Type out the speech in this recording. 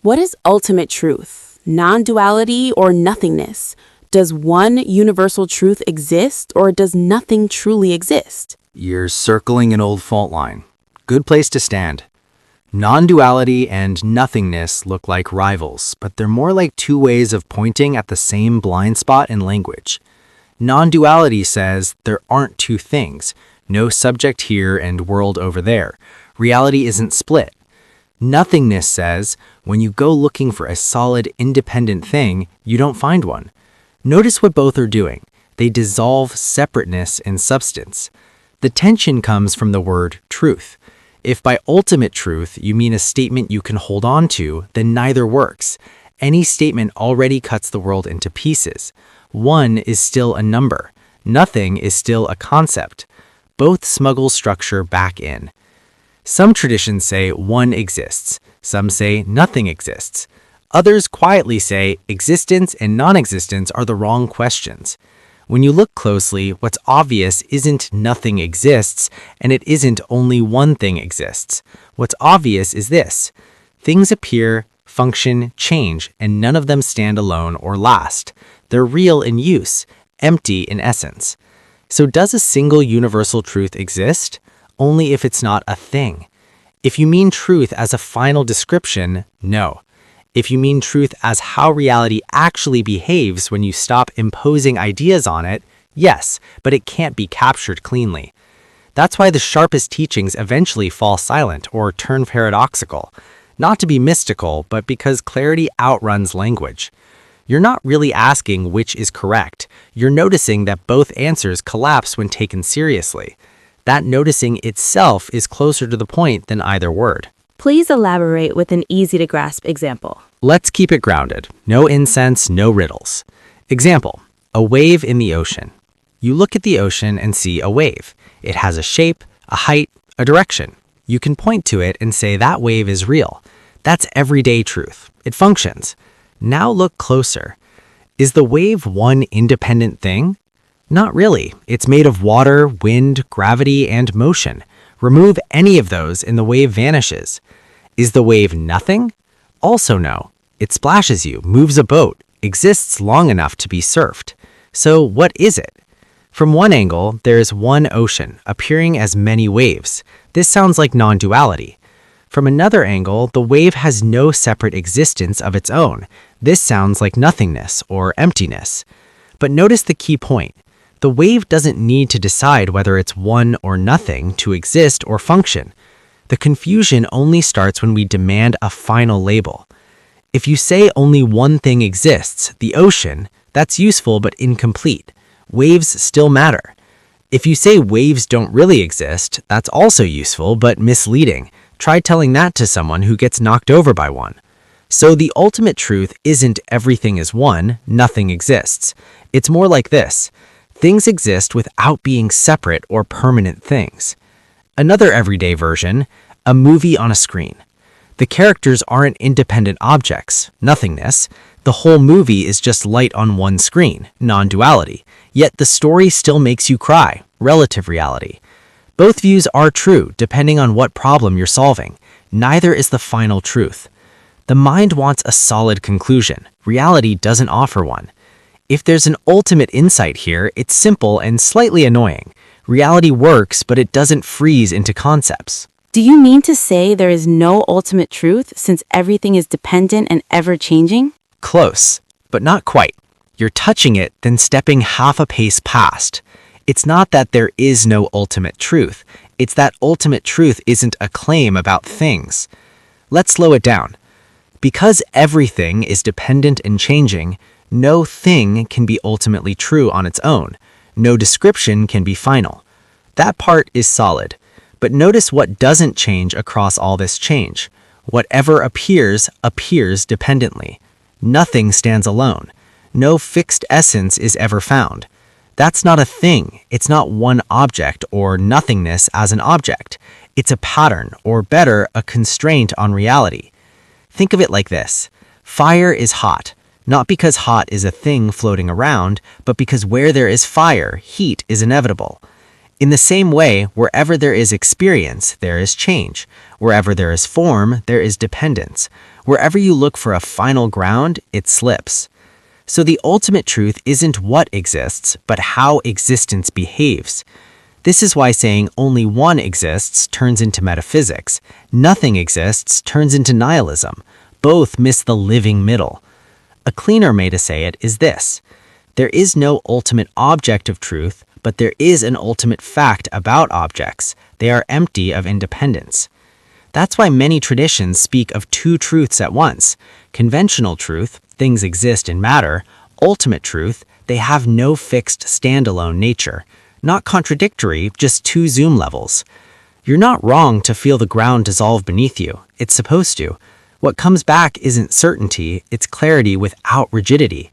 What is ultimate truth? Non-duality or nothingness? Does one universal truth exist, or does nothing truly exist? You're circling an old fault line. Good place to stand. Non-duality and nothingness look like rivals, but they're more like two ways of pointing at the same blind spot in language. Non-duality says there aren't two things, no subject here and world over there. Reality isn't split. Nothingness says when you go looking for a solid, independent thing, you don't find one. Notice what both are doing. They dissolve separateness in substance. The tension comes from the word truth. If by ultimate truth you mean a statement you can hold on to, then neither works. Any statement already cuts the world into pieces. One is still a number. Nothing is still a concept. Both smuggle structure back in. Some traditions say one exists. Some say nothing exists. Others quietly say existence and non-existence are the wrong questions. When you look closely, what's obvious isn't nothing exists, and it isn't only one thing exists. What's obvious is this: things appear, function, change, and none of them stand alone or last. They're real in use, empty in essence. So does a single universal truth exist? Only if it's not a thing. If you mean truth as a final description, no. If you mean truth as how reality actually behaves when you stop imposing ideas on it, yes, but it can't be captured cleanly. That's why the sharpest teachings eventually fall silent or turn paradoxical. Not to be mystical, but because clarity outruns language. You're not really asking which is correct. You're noticing that both answers collapse when taken seriously. That noticing itself is closer to the point than either word. Please elaborate with an easy-to-grasp example. Let's keep it grounded. No incense, no riddles. Example: a wave in the ocean. You look at the ocean and see a wave. It has a shape, a height, a direction. You can point to it and say that wave is real. That's everyday truth. It functions. Now look closer. Is the wave one independent thing? Not really. It's made of water, wind, gravity, and motion. Remove any of those and the wave vanishes. Is the wave nothing? Also no. It splashes you, moves a boat, exists long enough to be surfed. So what is it? From one angle, there is one ocean, appearing as many waves. This sounds like non-duality. From another angle, the wave has no separate existence of its own. This sounds like nothingness or emptiness. But notice the key point. The wave doesn't need to decide whether it's one or nothing to exist or function. The confusion only starts when we demand a final label. If you say only one thing exists, the ocean, that's useful but incomplete. Waves still matter. If you say waves don't really exist, that's also useful but misleading. Try telling that to someone who gets knocked over by one. So the ultimate truth isn't everything is one, nothing exists. It's more like this: things exist without being separate or permanent things. Another everyday version: a movie on a screen. The characters aren't independent objects, nothingness. The whole movie is just light on one screen, non-duality. Yet the story still makes you cry, relative reality. Both views are true depending on what problem you're solving. Neither is the final truth. The mind wants a solid conclusion. Reality doesn't offer one. If there's an ultimate insight here, it's simple and slightly annoying. Reality works, but it doesn't freeze into concepts. Do you mean to say there is no ultimate truth since everything is dependent and ever-changing? Close, but not quite. You're touching it, then stepping half a pace past. It's not that there is no ultimate truth. It's that ultimate truth isn't a claim about things. Let's slow it down. Because everything is dependent and changing, no thing can be ultimately true on its own. No description can be final. That part is solid. But notice what doesn't change across all this change. Whatever appears, appears dependently. Nothing stands alone. No fixed essence is ever found. That's not a thing. It's not one object or nothingness as an object. It's a pattern, or better, a constraint on reality. Think of it like this. Fire is hot, not because hot is a thing floating around, but because where there is fire, heat is inevitable. In the same way, wherever there is experience, there is change. Wherever there is form, there is dependence. Wherever you look for a final ground, it slips. So the ultimate truth isn't what exists, but how existence behaves. This is why saying only one exists turns into metaphysics. Nothing exists turns into nihilism. Both miss the living middle. A cleaner way to say it is this: there is no ultimate object of truth, but there is an ultimate fact about objects. They are empty of independence. That's why many traditions speak of two truths at once. Conventional truth, things exist in matter. Ultimate truth, they have no fixed standalone nature. Not contradictory, just two zoom levels. You're not wrong to feel the ground dissolve beneath you. It's supposed to. What comes back isn't certainty, it's clarity without rigidity.